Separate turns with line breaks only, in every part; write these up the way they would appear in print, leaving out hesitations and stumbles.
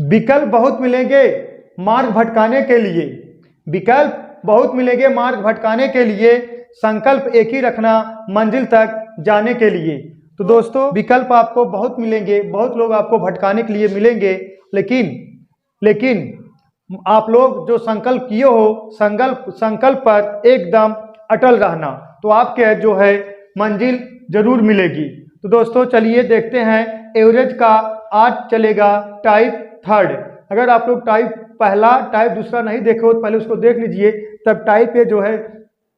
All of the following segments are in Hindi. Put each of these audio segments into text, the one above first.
विकल्प बहुत मिलेंगे मार्ग भटकाने के लिए, विकल्प बहुत मिलेंगे मार्ग भटकाने के लिए, संकल्प एक ही रखना मंजिल तक जाने के लिए। तो दोस्तों विकल्प आपको बहुत मिलेंगे, बहुत लोग आपको भटकाने के लिए मिलेंगे, लेकिन आप लोग जो संकल्प किए हो, संकल्प पर एकदम अटल रहना, तो आपके जो है मंजिल जरूर मिलेगी। तो दोस्तों चलिए देखते हैं एवरेज का। आज चलेगा टाइप थर्ड। अगर आप लोग टाइप पहला टाइप दूसरा नहीं देखे हो तो पहले उसको देख लीजिए, तब टाइप ए जो है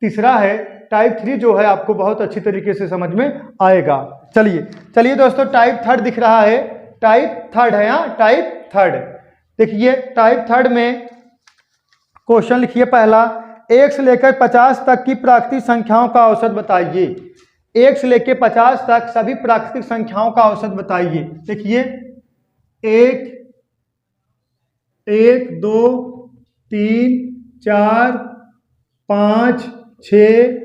तीसरा है, टाइप थ्री जो है आपको बहुत अच्छी तरीके से समझ में आएगा। चलिए दोस्तों टाइप थर्ड दिख रहा है, टाइप थर्ड है यहाँ, टाइप थर्ड। देखिए टाइप थर्ड में क्वेश्चन लिखिए पहला, 1 से लेकर 50 तक की प्राकृतिक संख्याओं का औसत बताइए। 1 से लेकर 50 तक सभी प्राकृतिक संख्याओं का औसत बताइए। देखिए 1 1 2 3 4 5 6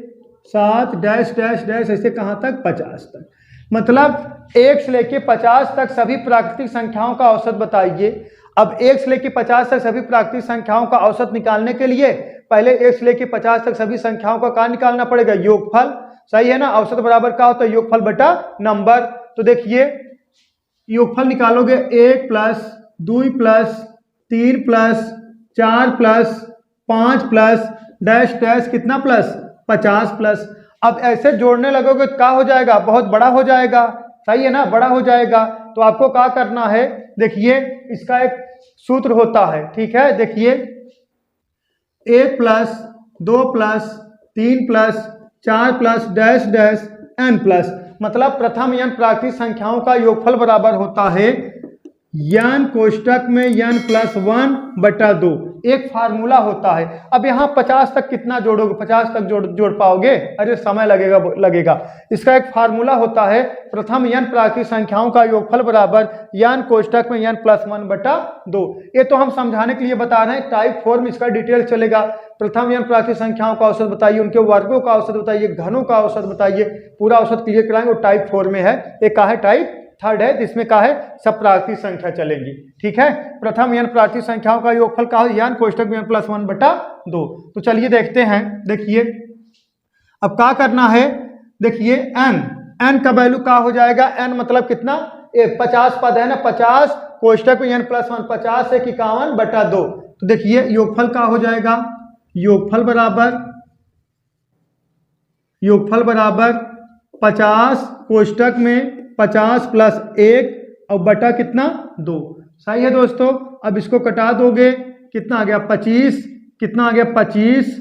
7 डैश डैश डैश ऐसे कहाँ तक 50 तक। मतलब 1 से लेकर 50 तक सभी प्राकृतिक संख्याओं का औसत बताइए। अब 1 से लेकर 50 तक सभी प्राकृतिक संख्याओं का औसत निकालने के लिए पहले 1 से लेकर 50 तक सभी संख्याओं का क्या निकालना पड़ेगा, योगफल। सही है ना, औसत बराबर क्या होता है, योगफल बटा नंबर। तो देखिए योगफल निकालोगे 1 plus 2 plus 3 plus 4 plus 5 plus dash dash कितना प्लस 50 प्लस। अब ऐसे जोड़ने लगोगे तो क्या हो जाएगा, बहुत बड़ा हो जाएगा। सही है ना, बड़ा हो जाएगा। तो आपको क्या करना है, देखिए इसका एक सूत्र होता है, ठीक है। देखिए 1 plus 2 plus 3 plus 4 plus dash dash n plus, मतलब प्रथम n प्राकृतिक संख्याओं का योगफल बराबर होता है n कोष्टक में n प्लस 1 बटा 2। एक फार्मूला होता है। अब यहाँ 50 तक कितना जोड़ोगे, 50 तक जोड़ पाओगे, अरे समय लगेगा। इसका एक फार्मूला होता है प्रथम n प्राकृतिक संख्याओं का योगफल बराबर n कोष्टक में n प्लस 1 बटा 2। ये तो हम समझाने के लिए बता रहे हैं, टाइप 4 में इसका डिटेल चलेगा। प्रथम n प्राकृतिक संख्याओं का औसत बताइए, उनके वर्गों का औसत बताइए, घनों का औसत बताइए, पूरा औसत क्लियर कराएंगे। वो टाइप 4 में है, एक का है टाइप थर्ड है, जिसमें का है सब प्राकृतिक संख्या चलेंगी, ठीक है। प्रथम n प्राकृतिक संख्याओं का योगफल का है n कोष्टक में n प्लस 1 बटा 2। तो चलिए देखते हैं। देखिए अब क्या करना है, देखिए n का वैल्यू क्या हो जाएगा, n मतलब कितना, 50 पद है ना, 50 कोष्टक में n प्लस 1, 50 से 51 बटा 2। तो देखिए योगफल क्या हो जाएगा, योगफल बराबर 50 कोष्टक में 50 प्लस 1 और बटा कितना 2। सही है दोस्तों। अब इसको कटा दोगे, कितना आ गया 25, कितना आ गया 25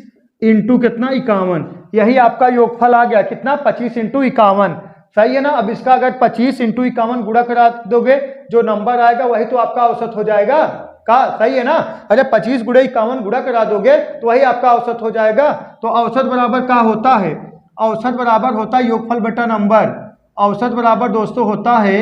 इंटू कितना 51, यही आपका योगफल आ गया, कितना 25 इंटू 51। सही है ना। अब इसका अगर 25 इंटू 51 गुणा करा दोगे, जो नंबर आएगा वही तो आपका औसत हो जाएगा का। सही है ना, अरे 25 गुणे 51 गुणा करा दोगे तो वही आपका औसत हो जाएगा। तो औसत बराबर क्या होता है, औसत बराबर होता है योगफल बटा नंबर। औसत बराबर दोस्तों होता है,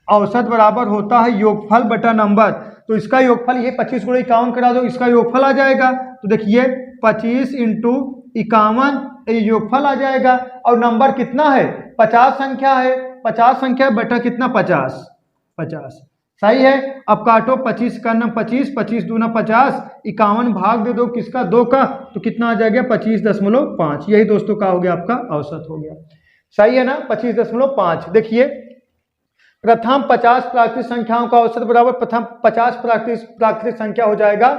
औसत बराबर होता है योगफल बटा नंबर। तो इसका योगफल ये 25 गुणे 51 करा दो, इसका योगफल आ जाएगा। तो देखिए 25 इंटू 51 ये योगफल आ जाएगा। और नंबर कितना है, 50 संख्या है, 50 संख्या बटा कितना 50। सही है। अब काटो 25 का नाम 25, 25 दूना 50, 51 भाग दे दो किसका, 2 का, तो कितना आ जाएगा 25.5। यही दोस्तों का हो गया, आपका औसत हो गया। सही है ना, 25.5। देखिए प्रथम 50 प्राकृतिक संख्याओं का औसत बराबर प्रथम 50 प्राकृतिक संख्या हो जाएगा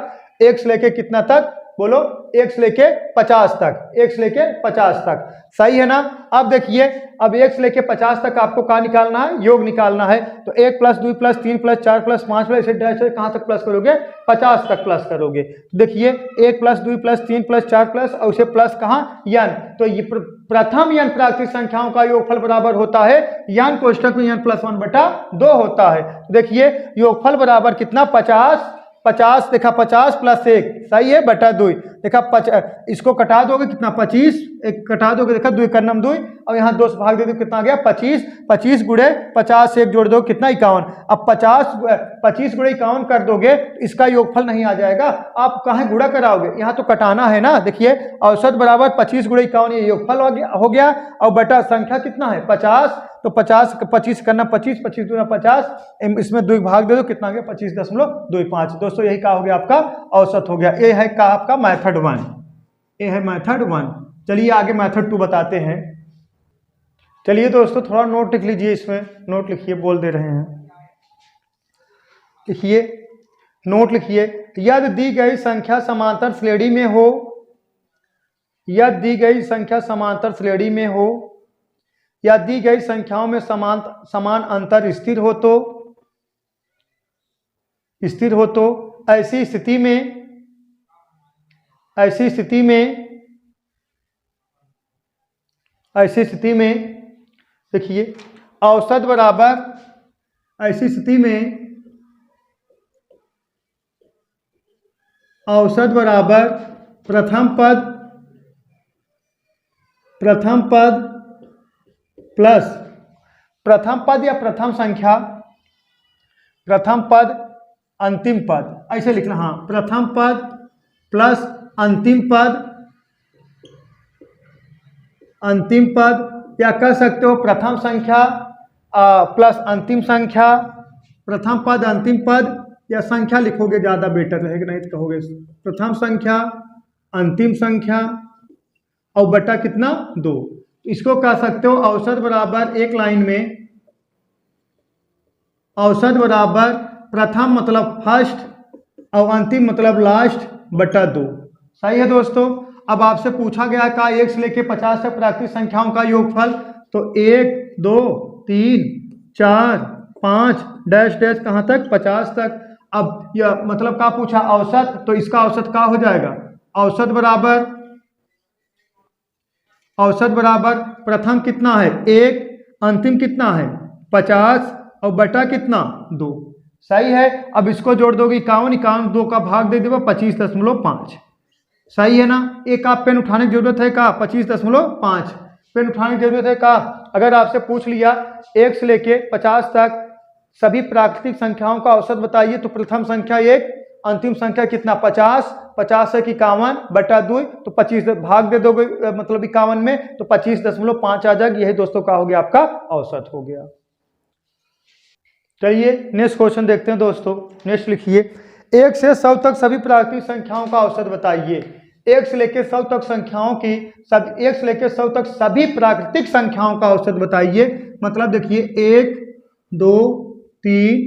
1 से लेके कितना तक, बोलो 1 से लेके 50 तक, 1 से लेके 50 तक। सही है ना। अब देखिए अब 1 से लेके 50 तक आपको क्या निकालना है, योग निकालना है। तो 1 plus 2 plus 3 plus 4 plus 5 plus ऐसे कहाँ तक प्लस करोगे, 50 तक प्लस करोगे। तो देखिए 1 प्लस 2 प्लस 3 प्लस 4 प्लस और उसे प्लस कहाँ n। तो ये प्रथम n प्राकृतिक संख्याओं का योगफल बराबर होता है n कोष्टक में n प्लस 1 बटा 2 होता है। देखिए योगफल बराबर कितना 50 देखा 50 प्लस 1, सही है, बटा 2। देखा इसको कटा दोगे कितना 25, एक कटा दोगे देखा 2 कर्नम 2 और यहाँ 2 से भाग दे दो कितना आ गया 25, 25 गुणे 50 से 1 जोड़ दो कितना 51। अब 25 गुणे 51 कर दोगे तो इसका योगफल नहीं आ जाएगा, आप कहाँ गुणा कराओगे, यहाँ तो कटाना है ना। देखिए औसत बराबर 25 गुणे 51 ये योगफल हो गया और बटा संख्या कितना है 50, तो 25 करना 25, 25 दूना 50, इसमें 2 भाग दे दो कितना आ गया 25.25। दोस्तों यही क्या हो गया आपका औसत हो गया। ये है का आपका मेथड 1, ये है मेथड 1। चलिए आगे मेथड 2 बताते हैं। चलिए दोस्तों थोड़ा नोट लिख लीजिए, इसमें नोट लिखिए, बोल दे रहे हैं, लिखिए नोट लिखिए। यदि दी गई संख्या समांतर श्रेणी में हो, यदि दी गई संख्या समांतर श्रेणी में हो या दी गई संख्याओं में समान अंतर स्थिर हो तो ऐसी स्थिति में देखिए औसत बराबर, ऐसी स्थिति में औसत बराबर प्रथम पद प्लस प्रथम पद या प्रथम संख्या, प्रथम पद अंतिम पद, ऐसे लिखना। हाँ, प्रथम पद प्लस अंतिम पद या कह सकते हो प्रथम संख्या प्लस अंतिम संख्या, प्रथम पद अंतिम पद या संख्या लिखोगे ज़्यादा बेटर रहेगा, नहीं तो कहोगे प्रथम संख्या अंतिम संख्या और बटा कितना 2। इसको कह सकते हो औसत बराबर, एक लाइन में औसत बराबर प्रथम मतलब फर्स्ट और अंतिम मतलब लास्ट बटा 2। सही है दोस्तों। अब आपसे पूछा गया का 1 से लेकर 50 तक प्राकृतिक संख्याओं का योगफल, तो 1 2 3 4 5 डैश डैश कहाँ तक 50 तक। अब यह मतलब क्या पूछा औसत, तो इसका औसत क्या हो जाएगा, औसत बराबर प्रथम कितना है 1, अंतिम कितना है 50 और बटा कितना 2। सही है। अब इसको जोड़ दोगे 51, 2 का भाग दे देगा 25.5। सही है ना। एक आप पेन उठाने की जरूरत है का 25.5 पेन उठाने की जरूरत है का। अगर आपसे पूछ लिया 1 से लेके 50 तक सभी प्राकृतिक संख्याओं का औसत बताइए, तो प्रथम संख्या 1, अंतिम संख्या कितना 50, 50 से 51 बटा 2, तो 25 भाग दे दोगे मतलब 51 में, तो 25.5 आ जाएगा। यही दोस्तों का हो गया आपका औसत हो गया। चलिए नेक्स्ट क्वेश्चन देखते हैं दोस्तों। नेक्स्ट लिखिए 1 से 100 तक सभी प्राकृतिक संख्याओं का औसत बताइए। 1 से लेकर 100 तक संख्याओं की 1 से लेकर 100 तक सभी प्राकृतिक संख्याओं का औसत बताइए। मतलब देखिए 1 2 3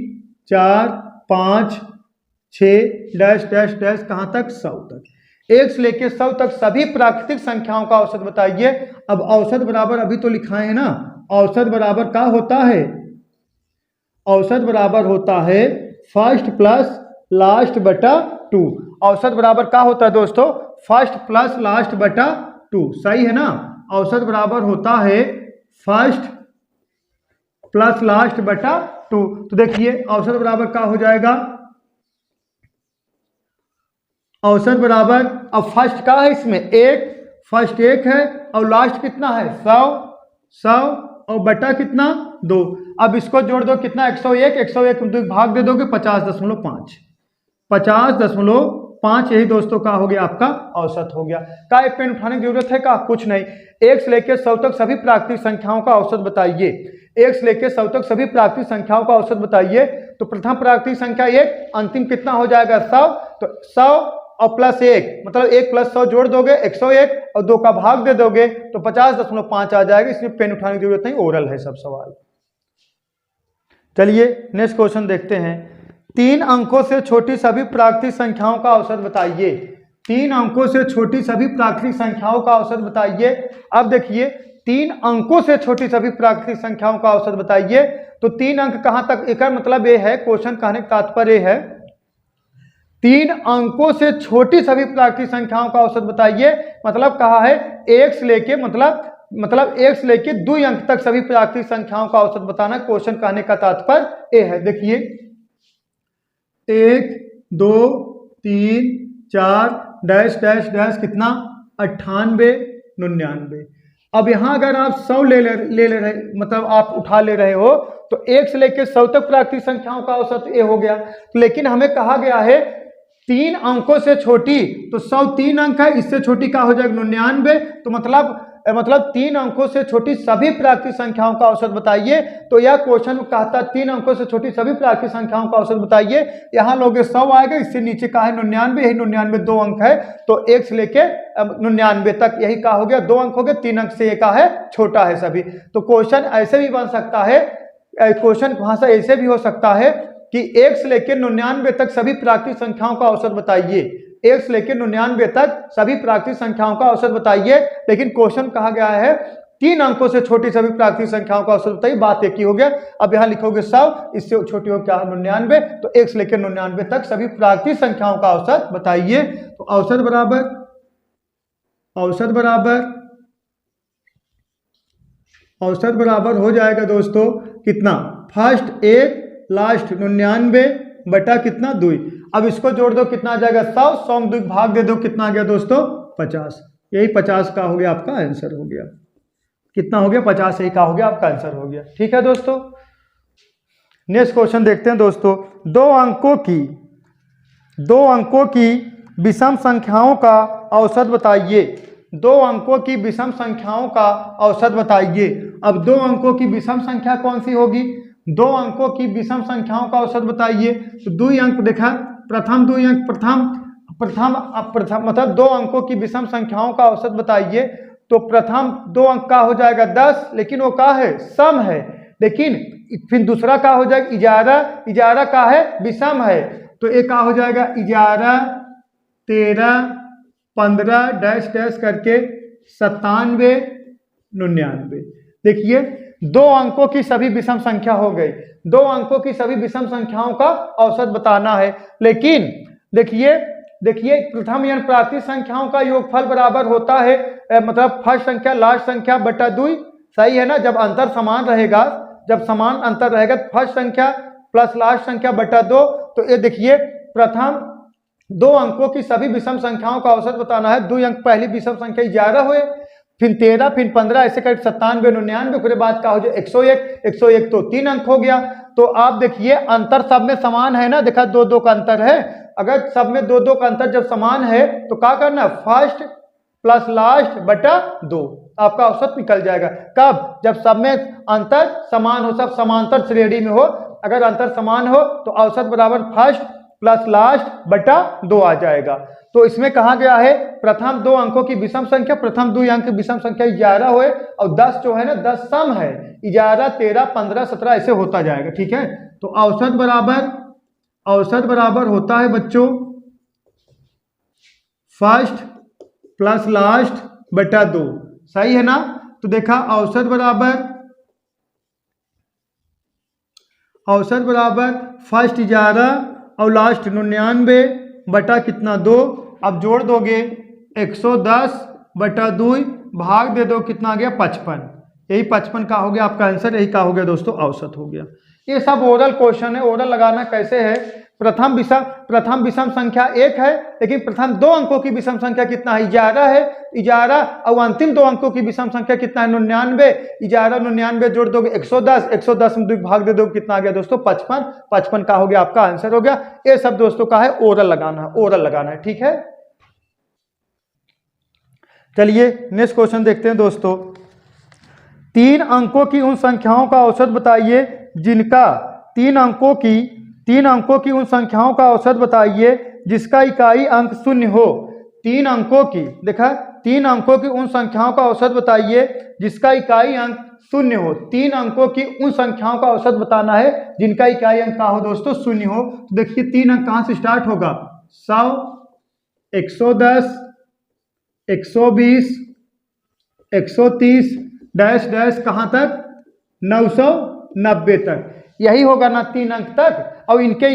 4 5 6 डैश डैश डैश कहाँ तक 100 तक। 1 से लेकर 100 तक सभी प्राकृतिक संख्याओं का औसत बताइए। अब औसत बराबर अभी तो लिखा है ना, औसत बराबर क्या होता है, औसत बराबर होता है फर्स्ट प्लस लास्ट बटा 2। औसत बराबर क्या होता है दोस्तों, फर्स्ट प्लस लास्ट बटा 2। सही है ना। औसत बराबर होता है फर्स्ट प्लस लास्ट बटा 2। तो देखिए औसत बराबर क्या हो जाएगा, औसत बराबर, अब फर्स्ट का है इसमें 1, फर्स्ट 1 है और लास्ट कितना है 100 और बटा कितना 2। अब इसको जोड़ दो कितना 101, 101 में 2 भाग दे दोगे 50.5, 50.5 यही दोस्तों का हो गया आपका औसत हो गया। का एक पेन उठाने की जरूरत है का, कुछ नहीं। 1 से लेकर 100 तक सभी प्राकृतिक संख्याओं का औसत बताइए। 1 से लेकर 100 तक सभी प्राकृतिक संख्याओं का औसत बताइए। तो प्रथम प्राकृतिक संख्या 1, अंतिम कितना हो जाएगा 100, तो 100 और प्लस 1 मतलब 1 प्लस 100 जोड़ दोगे 101 और 2 का भाग दे दोगे तो 50.5 आ जाएगा। इसलिए पेन उठाने की जरूरत नहीं, ओरल है सब सवाल। चलिए नेक्स्ट क्वेश्चन देखते हैं। 3 अंकों से छोटी सभी प्राकृतिक संख्याओं का औसत बताइए। 3 अंकों से छोटी सभी प्राकृतिक संख्याओं का औसत बताइए। अब देखिए 3 अंकों से छोटी सभी प्राकृतिक संख्याओं का औसत बताइए। तो 3 अंक कहां तक, एक मतलब ये है, क्वेश्चन कहने का तात्पर्य है 3 अंकों से छोटी सभी प्राकृतिक संख्याओं का औसत बताइए। मतलब कहा है 1 से लेके मतलब 1 से लेके 2 अंक तक सभी प्राकृतिक संख्याओं का औसत बताना। क्वेश्चन कहने का तात्पर्य ये है। देखिए 1 2 3 4 डैश डैश डैश कितना 98 99। अब यहाँ अगर आप 100 ले रहे मतलब आप उठा ले रहे हो तो 1 से लेकर 100 तक प्राकृतिक संख्याओं का औसत ये हो गया। तो लेकिन हमें कहा गया है 3 अंकों से छोटी, तो 100 3 अंक है, इससे छोटी का हो जाएगा 99। तो मतलब 3 अंकों से छोटी सभी प्राकृतिक संख्याओं का औसत बताइए। तो यह क्वेश्चन कहता 3 अंकों से छोटी सभी प्राकृतिक संख्याओं का औसत बताइए। यहाँ लोगे 100 आएगा, इससे नीचे का है 99, यही 99 2 अंक है, तो 1 से लेके 99 तक यही का हो गया, 2 अंक हो गए, 3 अंक से ये का है छोटा है सभी। तो क्वेश्चन ऐसे भी बन सकता है, क्वेश्चन वहां से ऐसे भी हो सकता है कि 1 से लेकर 99 तक सभी प्राकृतिक संख्याओं का औसत बताइए। 1 से लेकर 99 तक सभी प्राकृतिक संख्याओं का औसत बताइए, लेकिन क्वेश्चन कहा गया है 3 अंकों से छोटी सभी प्राकृतिक संख्याओं का औसत बताइए। बात एक ही हो गया। अब यहाँ लिखोगे 100, इससे छोटी हो क्या 99, तो 1 से लेकर 99 तक सभी प्राकृतिक संख्याओं का औसत बताइए। तो औसत बराबर हो जाएगा दोस्तों कितना, फर्स्ट 1 लास्ट 99 बटा कितना 2। अब इसको जोड़ दो कितना आ जाएगा 100, 100 में 2 भाग दे दो कितना आ गया दोस्तों 50। यही 50 का हो गया आपका आंसर हो गया। कितना हो गया 50, यही का हो गया आपका आंसर हो गया। ठीक है दोस्तों, नेक्स्ट क्वेश्चन देखते हैं दोस्तों। 2 अंकों की विषम संख्याओं का औसत बताइए। 2 अंकों की विषम संख्याओं का औसत बताइए। अब 2 अंकों की विषम संख्या कौन सी होगी, 2 अंकों की विषम संख्याओं का औसत बताइए। तो 2 अंक देखा, प्रथम 2 अंक प्रथम मतलब 2 अंकों की विषम संख्याओं का औसत बताइए। तो प्रथम 2 अंक का हो जाएगा 10, लेकिन वो का है सम है, लेकिन फिर दूसरा का हो जाएगा इजारा का है विषम है। तो एक का हो जाएगा 11 13 15 डैश डैश करके 97 99। देखिए 2 अंकों की सभी विषम संख्या हो गई, 2 अंकों की सभी विषम संख्याओं का औसत बताना है। लेकिन देखिए प्रथम यानी प्राकृतिक संख्याओं का योगफल बराबर होता है मतलब फर्स्ट संख्या लास्ट संख्या बटा 2, सही है ना। जब अंतर समान रहेगा, जब समान अंतर रहेगा फर्स्ट संख्या प्लस लास्ट संख्या बटा 2। तो ये देखिए प्रथम 2 अंकों की सभी विषम संख्याओं का औसत बताना है। 2 अंक पहली विषम संख्या 11 हुए, फिर 13 फिर 15 ऐसे कर 97 99, फिर बाद का हो जाए 101 तो 3 अंक हो गया। तो आप देखिए अंतर सब में समान है ना, देखा 2 का अंतर है। अगर सब में 2 का अंतर जब समान है तो क्या करना, फर्स्ट प्लस लास्ट बटा 2 आपका औसत निकल जाएगा। कब, जब सब में अंतर समान हो, सब समांतर श्रेणी में हो। अगर अंतर समान हो तो औसत बराबर फर्स्ट प्लस लास्ट बटा 2 आ जाएगा। तो इसमें कहा गया है प्रथम 2 अंकों की विषम संख्या, प्रथम 2 अंक की विषम संख्या 11 हुए और 10 जो है ना 10 सम है, 11 13 15 17 ऐसे होता जाएगा। ठीक है, तो औसत बराबर होता है बच्चों फर्स्ट प्लस लास्ट बटा 2, सही है ना। तो देखा औसत बराबर फर्स्ट 11 और लास्ट 99 बटा कितना 2। अब जोड़ दोगे 110 बटा 2 भाग दे दो कितना आ गया 55। यही 55 का हो गया आपका आंसर, यही का हो गया दोस्तों औसत हो गया। ये सब ओरल क्वेश्चन है। ओरल लगाना कैसे है, प्रथम विषम संख्या 1 है, लेकिन प्रथम 2 अंकों की विषम संख्या कितना है 11 है, 11 और अंतिम 2 अंकों की विषम संख्या कितना है 99, 11 99 जोड़ दोगे 110 में 2 भाग दे दोगे कितना आ गया दोस्तों 55 का हो गया आपका आंसर हो गया। ये सब दोस्तों का है ओरल लगाना है। ठीक है, चलिए नेक्स्ट क्वेश्चन देखते हैं दोस्तों। 3 अंकों की उन संख्याओं का औसत बताइए जिनका 3 अंकों की उन संख्याओं का औसत बताइए जिसका इकाई अंक 0 हो। 3 अंकों की, देखा 3 अंकों की उन संख्याओं का औसत बताइए जिसका इकाई अंक 0 हो। 3 अंकों की उन संख्याओं का औसत बताना है जिनका इकाई अंक का हो दोस्तों 0 हो। तो देखिए 3 अंक कहाँ से स्टार्ट होगा, 100 110 120 130 डैश डैश कहाँ तक 990 तक, यही होगा ना 3 अंक तक। और इनके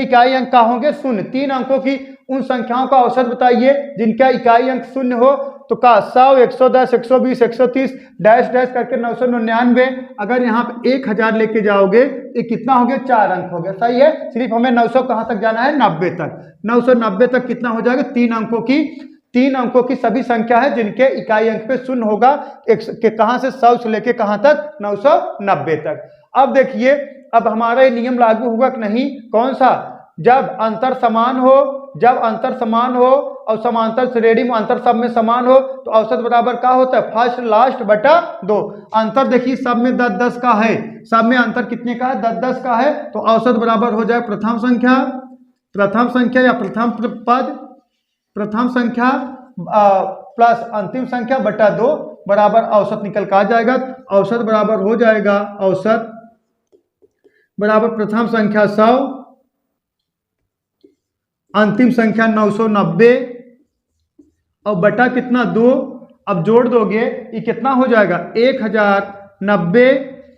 इकाई अंक का होंगे 0। 3 अंकों की उन संख्याओं का औसत बताइए जिनका इकाई अंक 0 हो। तो का 100, 110, 120, 130 डैश डैश करके 999। अगर यहाँ पे 1000 लेके जाओगे ये कितना हो गया, 4 अंक हो गया। सही है, सिर्फ हमें 900 कहाँ तक जाना है, 90 तक। 990 तक कितना हो जाएगा, 3 अंकों की सभी संख्या है जिनके इकाई अंक पे शून्य होगा। कहाँ से 100 से लेके कहाँ तक, 990 तक। अब देखिए, अब हमारा ये नियम लागू होगा कि नहीं, कौन सा, जब अंतर समान हो, जब अंतर समान हो और समांतर श्रेणी में अंतर सब में समान हो तो औसत बराबर क्या होता है, फर्स्ट लास्ट बटा 2। अंतर देखिए सब में 10-10 का है, सब में अंतर कितने का है, 10-10 का है, तो औसत बराबर हो जाए प्रथम संख्या या प्रथम पद, प्रथम संख्या प्लस अंतिम संख्या बटा 2 बराबर औसत निकल कर आ जाएगा। औसत बराबर हो जाएगा, औसत बराबर प्रथम संख्या 100, अंतिम संख्या 990 और बटा कितना 2। अब जोड़ दोगे ये कितना हो जाएगा, 1090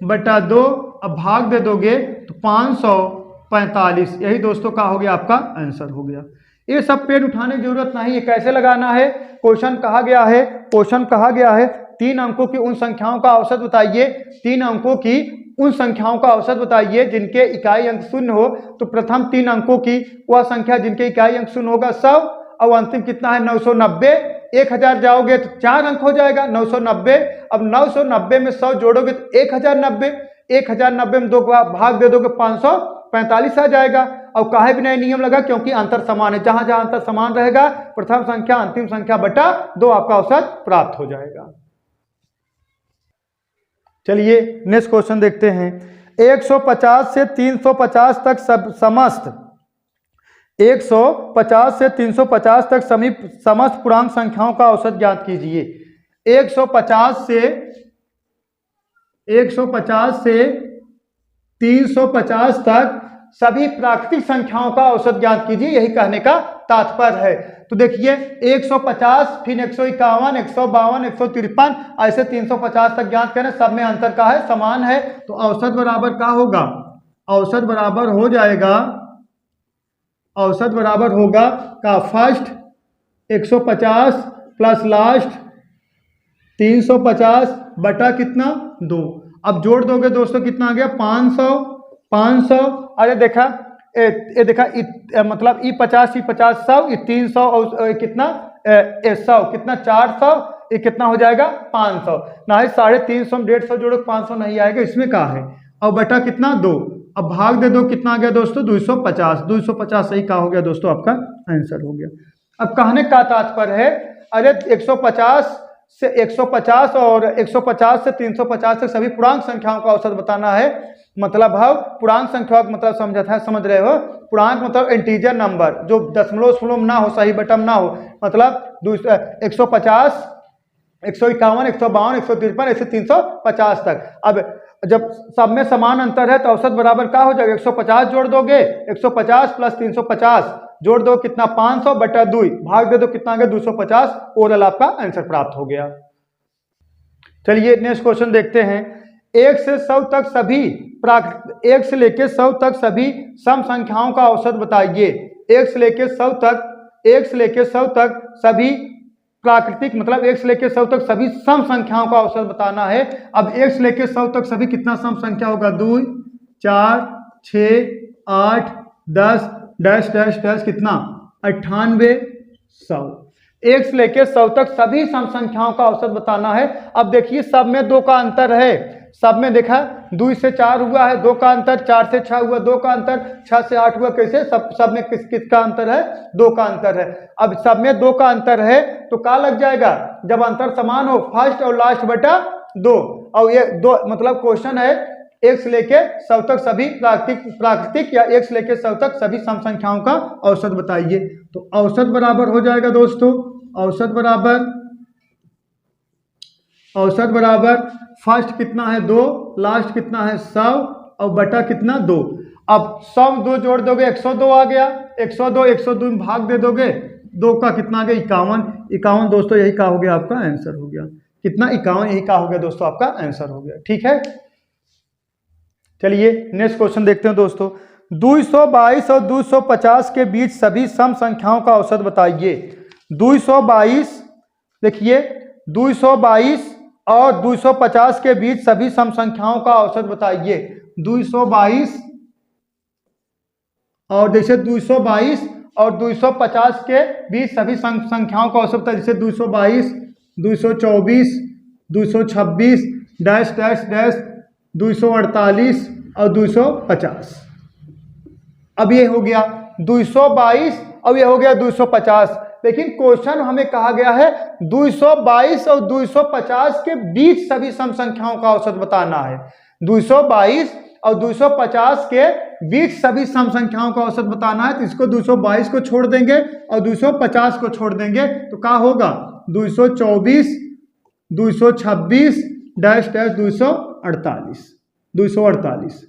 बटा 2, अब भाग दे दोगे तो 545। यही दोस्तों का हो गया, आपका आंसर हो गया। ये सब पेन उठाने की जरूरत नहीं है, कैसे लगाना है, क्वेश्चन कहा गया है 3 अंकों की उन संख्याओं का औसत बताइए, 3 अंकों की उन संख्याओं का औसत बताइए जिनके इकाई अंक शून्य हो। तो प्रथम 3 अंकों की वह संख्या जिनके इकाई अंक शून्य होगा 100, और अंतिम कितना है 990। 1000 जाओगे तो 4 अंक हो जाएगा 990। अब 990 में 100 जोड़ोगे तो 1090, 1090 में 2 भाग दे दोगे 545 आ जाएगा। और काहे भी नहीं नियम लगा, क्योंकि अंतर समान है, जहां जहां अंतर समान रहेगा प्रथम संख्या अंतिम संख्या बटा 2 आपका औसत प्राप्त हो जाएगा। चलिए नेक्स्ट क्वेश्चन देखते हैं। 150 से 350 तक समस्त 150 से 350 तक समस्त पूर्णांक संख्याओं का औसत ज्ञात कीजिए। 150 से 350 तक सभी प्राकृतिक संख्याओं का औसत ज्ञात कीजिए, यही कहने का तात्पर्य है। तो देखिए 150 फिर 151, 152, 153 ऐसे 350 तक ज्ञात करें, सब में अंतर का है, समान है, तो औसत बराबर क्या होगा, औसत बराबर हो जाएगा, औसत बराबर होगा का फर्स्ट 150 प्लस लास्ट 350 बटा कितना 2। अब जोड़ दोगे दोस्तों कितना आ गया 500। अरे देखा ये देखा मतलब ई 50 100 ये 300 और कितना 100 कितना 400, ये कितना हो जाएगा 500 ना है, 350 150 जोड़ो 500 नहीं आएगा, इसमें क्या है। और बटा कितना 2, अब भाग दे दो कितना आ गया दोस्तों 250 सही क्या हो गया दोस्तों, आपका आंसर हो गया। अब कहने का तात्पर्य है, अरे 150 से 150 और 150 से 350 तक सभी पूर्णांक संख्याओं का औसत बताना है। मतलब है पूर्णांक संख्या का मतलब समझ रहे हो, पूर्णांक मतलब इंटीजर नंबर जो दशमलव ना हो, सही बटन ना हो, मतलब 150 151 152 153 ऐसे 350 तक। अब जब सब में समान अंतर है तो औसत बराबर क्या हो जाएगा, 150 जोड़ दोगे 150 प्लस 350 जोड़ दो कितना 500 बटा 2, भाग दे दो कितना आ गया 250, ओवरऑल आपका आंसर प्राप्त हो गया। चलिए नेक्स्ट क्वेश्चन देखते हैं। 1 से 100 तक सभी 1 से लेके 100 तक सभी सम संख्याओं का औसत बताइए। 1 से लेके 100 तक सभी प्राकृतिक मतलब 1 से लेके 100 तक सभी सम संख्याओं का औसत बताना है। अब 1 से लेके 100 तक सभी कितना सम संख्या होगा, 2 4 6 8 10 डैश डैश डैश कितना 98 100। 1 से लेके 100 तक सभी सम संख्याओं का औसत बताना है। अब देखिए सब में 2 का अंतर है, सब में देखा 2 से 4 हुआ है 2 का अंतर, 4 से 6 हुआ 2 का अंतर, 6 से 8 हुआ, कैसे सब में किसका अंतर है 2 का अंतर है। अब सब में 2 का अंतर है तो क्या लग जाएगा, जब अंतर समान हो फर्स्ट और लास्ट बटा 2। और ये 2 मतलब क्वेश्चन है 1 से लेके 100 तक सभी प्राकृतिक या 1 से लेके 100 तक सभी सम संख्याओं का औसत बताइए। तो औसत बराबर हो जाएगा दोस्तों, औसत बराबर फर्स्ट कितना है 2, लास्ट कितना है 100 और बटा कितना 2। अब 100 2 जोड़ दोगे 102 आ गया, 102 में भाग दे दोगे 2 का कितना आ गया 51 दोस्तों, यही का हो गया आपका आंसर हो गया, कितना 51, यही का हो गया दोस्तों आपका आंसर हो गया। ठीक है, चलिए नेक्स्ट क्वेश्चन देखते हैं दोस्तों। 222 और 250 के बीच सभी सम संख्याओं का औसत बताइए। 222 देखिए 222 और 250 के बीच सभी सम संख्याओं का औसत बताइए। 222 और जैसे 222 और 250 के बीच सभी संख्याओं का औसत है, जैसे 222, 224, 226 डैश डैश डैश 248 और 250। अब ये हो गया 222 और ये हो गया 250, लेकिन क्वेश्चन हमें कहा गया है 222 और 250 के बीच सभी सम संख्याओं का औसत बताना है। 222 और 250 के बीच सभी सम संख्याओं का औसत बताना है, तो इसको 222 को छोड़ देंगे और 250 को छोड़ देंगे तो क्या होगा 224, 226 डैश डैश 248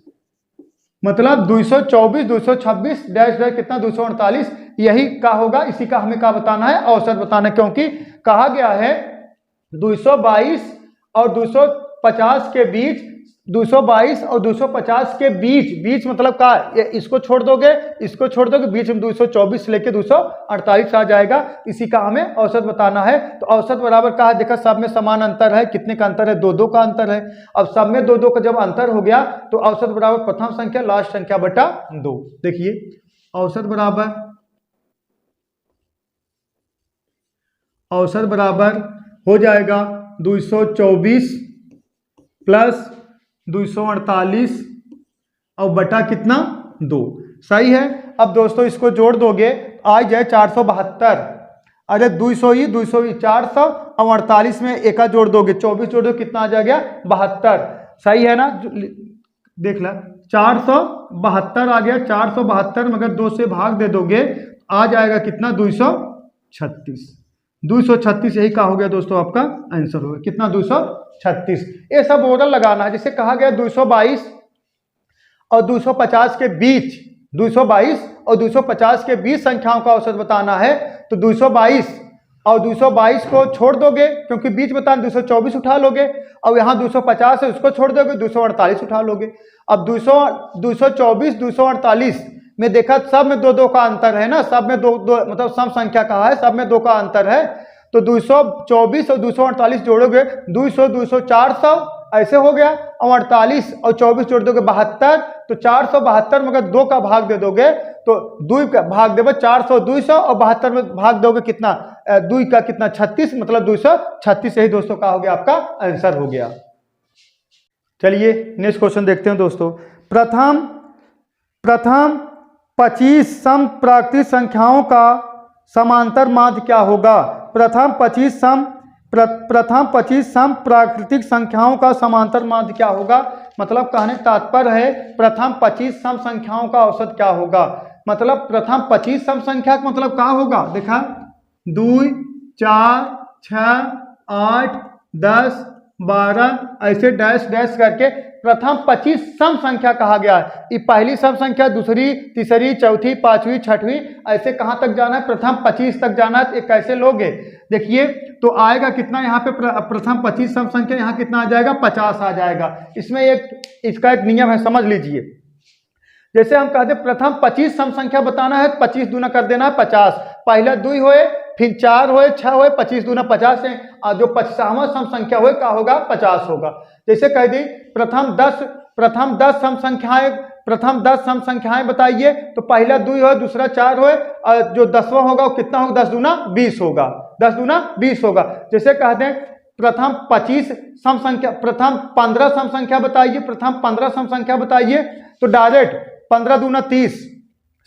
मतलब 224, 226 डैश डैश कितना 248, यही का होगा, इसी का हमें क्या बताना है, औसत बताना है, क्योंकि कहा गया है 222 और 250 के बीच, 222 और 250 के बीच मतलब का, इसको छोड़ दोगे बीच में 224 से लेके 248 आ जाएगा, इसी का हमें औसत बताना है। तो औसत बराबर का है, देखा सब में समान अंतर है, कितने का अंतर है, 2 का अंतर है। अब सब में 2 का जब अंतर हो गया तो औसत बराबर प्रथम संख्या लास्ट संख्या बटा 2। देखिए औसत बराबर हो जाएगा 224 प्लस 248 और बटा कितना 2। सही है। अब दोस्तों इसको जोड़ दोगे आ जाए 472, अरे 200 ही 400 और 48 में एक जोड़ दोगे 24 जोड़ दो कितना आ जाएगा 72। सही है ना, देख ला 472 आ गया, 472 में अगर 2 से भाग दे दोगे आ जाएगा कितना 236, यही का हो गया दोस्तों, आपका आंसर होगा कितना 236। ये सब ऑर्डर लगाना है, जैसे कहा गया 222 और 250 के बीच, 222 और 250 के बीच संख्याओं का औसत बताना है, तो 222 और 222 को छोड़ दोगे क्योंकि बीच बताना 224 उठा लोगे, और यहाँ 250 है उसको छोड़ दोगे 248 उठा लोगे। अब 224 248 में देखा सब में 2 का अंतर है ना, सब में 2 मतलब सम संख्या कहा है, सब में 2 का अंतर है, तो 224 और 248 जोड़ोगे 200 200 400 ऐसे हो गया, और 48 और 24 जोड़ दोगे 72, तो 472 में अगर 2 का भाग दे दोगे तो 2 का भाग देवे 400 200 और 72 में भाग दोगे कितना 2 का कितना 36, मतलब 236, यही दोस्तों का हो गया, आपका आंसर हो गया। चलिए नेक्स्ट क्वेश्चन देखते हैं दोस्तों। प्रथम 25 सम प्राकृतिक संख्याओं का समांतर माध्य क्या होगा। प्रथम 25 सम प्राकृतिक संख्याओं का समांतर माध्य क्या होगा, मतलब कहने तात्पर्य है प्रथम 25 सम संख्याओं का औसत क्या होगा, मतलब प्रथम 25 सम संख्या का मतलब क्या होगा, देखा 2 4 6 8 10 12 ऐसे डैश डैश करके प्रथम 25 सम संख्या कहा गया है। ये पहली सम संख्या, दूसरी, तीसरी, चौथी, पांचवी, छठवीं, ऐसे कहां तक जाना है, प्रथम 25 तक जाना है। तो कैसे लोगे, देखिए तो आएगा कितना यहाँ पे प्रथम 25 सम संख्या, यहाँ कितना आ जाएगा 50 आ जाएगा। इसमें इसका एक नियम है, समझ लीजिए। जैसे हम कहते प्रथम 25 सम संख्या बताना है, 25 दूना कर देना है 50, पहला 2 होए, फिर 4 होए, 6 होए, 25 दूना 50 है, और जो 25वां सम संख्या होए क्या होगा 50 होगा। जैसे कह दी प्रथम 10 सम संख्याएं बताइए, तो पहला 2 हो, दूसरा 4 होए, और जो 10वां होगा वो कितना होगा 10 दूना 20 होगा, 10 दूना 20 होगा। जैसे कहते हैं प्रथम 25 सम संख्या, प्रथम 15 सम संख्या बताइए, प्रथम 15 सम संख्या बताइए, तो डायरेक्ट 15 दूना 30,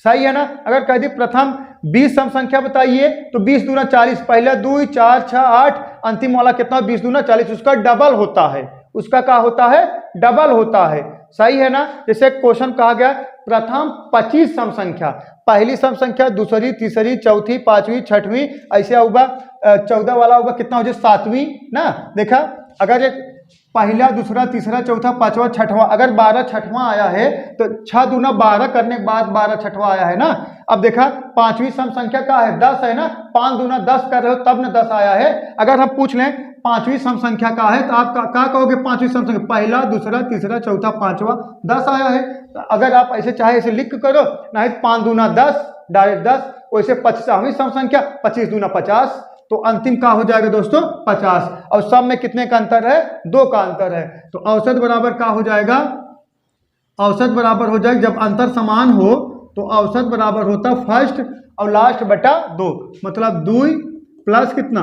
सही है ना। अगर कह दी प्रथम 20 सम संख्या बताइए, तो 20 दूना 40, पहला 2 4 6 8, अंतिम वाला कितना 20 दूना 40, उसका डबल होता है, उसका क्या होता है डबल होता है, सही है ना। जैसे क्वेश्चन कहा गया प्रथम 25 सम संख्या, पहली सम संख्या, दूसरी, तीसरी, चौथी, पांचवी, छठवीं, ऐसे होगा 14 वाला होगा कितना हो जाए 7वीं ना। देखा अगर एक पहला, दूसरा, तीसरा, चौथा, पांचवा, छठवां, अगर 12 छठवां आया है तो 6 दूना 12 करने के बाद 12 छठवां आया है ना। अब देखा पांचवी सम संख्या का है 10 है ना, 5 दूना 10 कर रहे हो तब ना 10 आया है। अगर हम पूछ लें पांचवी सम संख्या का है तो आप क्या कहोगे, पांचवी सम संख्या पहला, दूसरा, तीसरा, चौथा, पांचवा, 10 आया है। तो अगर आप ऐसे चाहे ऐसे लिख करो, नहीं 5 दूना 10 डायरेक्ट 10, वैसे 25वीं सम संख्या 25 दूना 50, तो अंतिम का हो जाएगा दोस्तों 50, और सब में कितने का अंतर है, 2 का अंतर है। तो औसत बराबर का हो जाएगा, औसत बराबर हो जाएगा जब अंतर समान हो तो औसत बराबर होता फर्स्ट और लास्ट बटा 2, मतलब 2 प्लस कितना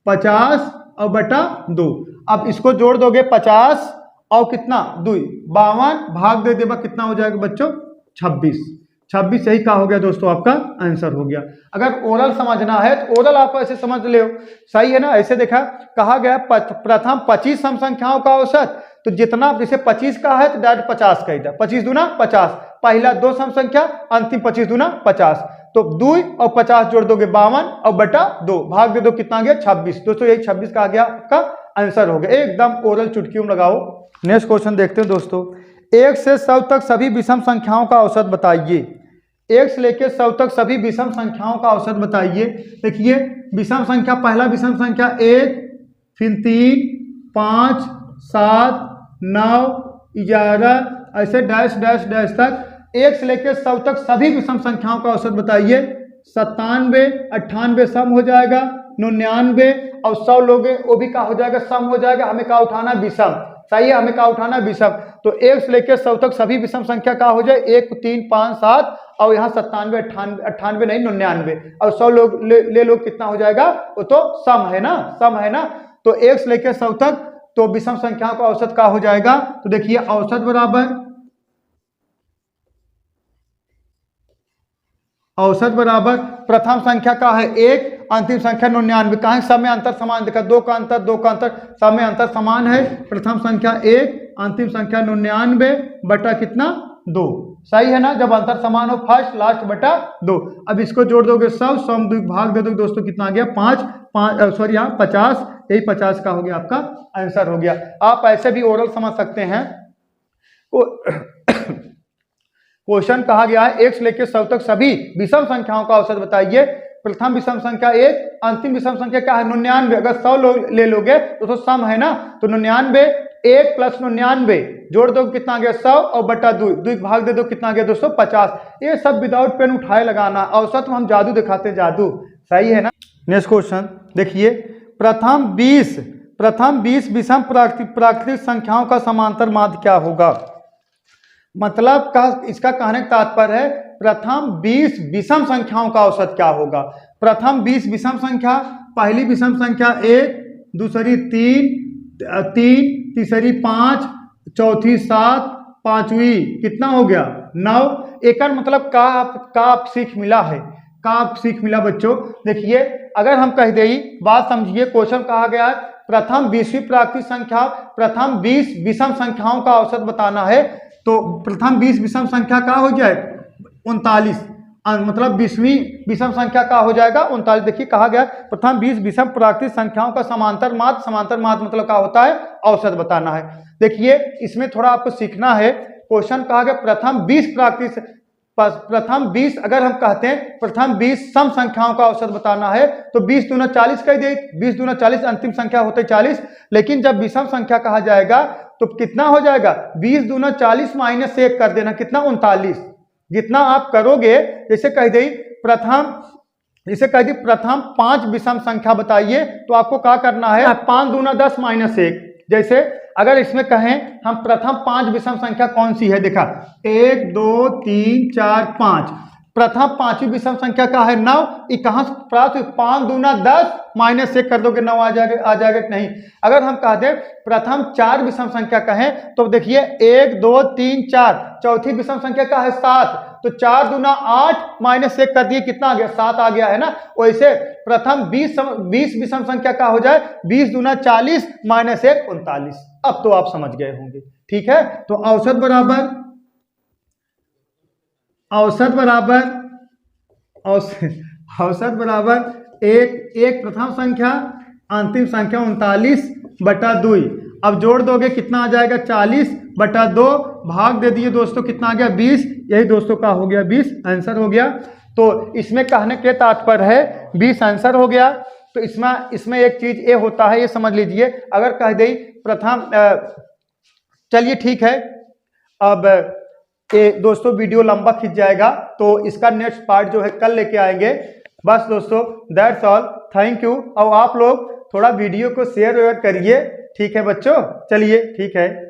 50 और बटा 2। अब इसको जोड़ दोगे 50 और कितना 2 52 भाग दे देगा कितना हो जाएगा बच्चों 26। 26 सही का हो गया दोस्तों, आपका आंसर हो गया। अगर ओरल समझना है तो ओरल आप ऐसे समझ ले, सही है ना। ऐसे देखा कहा गया प्रथम 25 सम संख्याओं का औसत, तो जितना जैसे 25 का है तो डायरेक्ट 50 का इधर 25 दूना 50, पहला 2 सम संख्या अंतिम 25 दूना 50, तो 2 और 50 जोड़ दोगे 52 और बटा 2 भाग दे दो कितना आ गया 26। दोस्तों यही 26 का आ गया आपका आंसर हो गया, एकदम ओरल चुटकियों में लगाओ। नेक्स्ट क्वेश्चन देखते हैं दोस्तों, 1 से 100 तक सभी विषम संख्याओं का औसत बताइए। 1 से लेकर 100 तक सभी विषम संख्याओं का औसत बताइए। देखिए विषम संख्या, पहला विषम संख्या 1, फिर 3, 5, 7, 9, 11 ऐसे डैश डैश डैश तक 1 से लेकर 100 तक सभी विषम संख्याओं का औसत बताइए। 97, 98 सम हो जाएगा, 99 और 100 लोगे वो भी का हो जाएगा सम हो जाएगा। हमें का उठाना विषम, सही है, हमें का उठाना विषम। तो 1 से लेकर 100 तक सभी विषम संख्या का हो जाए 1, 3, 5, 7 और यहाँ 97, 98 नहीं 99 और 100 लोग ले लो कितना हो जाएगा, वो तो सम है ना, सम है ना। तो 1 से लेकर 100 तक तो विषम संख्याओं का औसत का हो जाएगा। तो देखिए औसत बराबर प्रथम संख्या का है 1, अंतिम संख्या 99, कहा सब में अंतर समान देखा, 2 का अंतर 2 का अंतर, सब में अंतर समान है। प्रथम संख्या 1, अंतिम संख्या 99 बटा कितना 2, सही है ना। जब अंतर समान हो फर्स्ट लास्ट बटा 2। अब इसको जोड़ दोगे 100 में 2 भाग दे दोगे दोस्तों कितना आ गया 5 सॉरी यहाँ 50, यही 50 का हो गया आपका आंसर हो गया। आप ऐसे भी ओरल समझ सकते हैं। क्वेश्चन कहा गया है 1 से लेकर 100 तक सभी विषम संख्याओं का औसत बताइए। प्रथम विषम संख्या 1, अंतिम विषम संख्या क्या है 99। अगर 100 लोग ले लोगे तो सम है ना, तो 99 1 प्लस 99 जोड़ दो कितना आ गया 100 और बटा 2 भाग दे दो कितना आ गया दोस्तों 50। ये सब विदाउट पेन उठाए लगाना, औसत में हम जादू दिखाते हैं, जादू, सही है ना। नेक्स्ट क्वेश्चन देखिए, प्रथम 20 विषम प्राकृतिक संख्याओं का समांतर माध्य क्या होगा। मतलब का इसका कहने का तात्पर्य है प्रथम 20 विषम संख्याओं का औसत क्या होगा। प्रथम 20 विषम संख्या, पहली विषम संख्या 1, दूसरी 3, तीसरी 5, चौथी 7, पांचवी कितना हो गया 9। एक मतलब का आप सीख मिला है, का आप सीख मिला बच्चों। देखिए अगर हम कह दे बात समझिए, क्वेश्चन कहा गया है प्रथम 20वीं प्राकृतिक संख्या, प्रथम 20 विषम संख्याओं का औसत बताना है। तो प्रथम 20 विषम संख्या का हो जाए 39, मतलब 20वीं विषम संख्या का हो जाएगा 39। देखिए कहा गया प्रथम 20 विषम प्राकृतिक संख्याओं का समांतर माध्य मतलब क्या होता है, औसत बताना है। देखिए इसमें थोड़ा आपको सीखना है। क्वेश्चन कहा गया प्रथम 20 अगर हम कहते हैं प्रथम 20 सम संख्याओं का औसत बताना है तो 20 दूना 40 कह दे, 20 दूना 40 अंतिम संख्या होते 40। लेकिन जब विषम संख्या कहा जाएगा तो कितना हो जाएगा 20 दूना 40 माइनस 1 कर देना कितना 39। जितना आप करोगे जैसे कह दी प्रथम 5 विषम संख्या बताइए, तो आपको क्या करना है 5 दूना 10 माइनस 1। जैसे अगर इसमें कहें हम प्रथम 5 विषम संख्या कौन सी है, देखा 1 2 3 4 5, प्रथम 5वीं विषम संख्या का है 9। ये कहां से प्राप्त, 5 दूना 10 माइनस 1 कर दोगे 9 आ जाएगा कि नहीं। अगर हम कहते प्रथम 4 विषम संख्या कहें तो देखिए 1 2 3 4, चौथी विषम संख्या का है 7, तो 4 दूना 8 माइनस 1 कर दिए कितना आ गया 7 आ गया है ना। वैसे प्रथम 20 विषम संख्या का हो जाए 20 दूना 40 माइनस 1 39। अब तो आप समझ गए होंगे, ठीक है। तो औसत बराबर एक प्रथम संख्या अंतिम संख्या 39 बटा 2। अब जोड़ दोगे कितना आ जाएगा 40 बटा 2 भाग दे दिए दोस्तों कितना आ गया 20। यही दोस्तों का हो गया 20 आंसर हो गया। तो इसमें कहने के तात्पर्य है 20 आंसर हो गया। तो इसमें एक चीज ये होता है, ये समझ लीजिए। अगर कह दे प्रथम, चलिए ठीक है, अब दोस्तों वीडियो लंबा खिंच जाएगा तो इसका नेक्स्ट पार्ट जो है कल लेके आएंगे। बस दोस्तों दैट्स ऑल। Thank you. और आप लोग थोड़ा वीडियो को शेयर वेयर करिए, ठीक है बच्चों। चलिए ठीक है।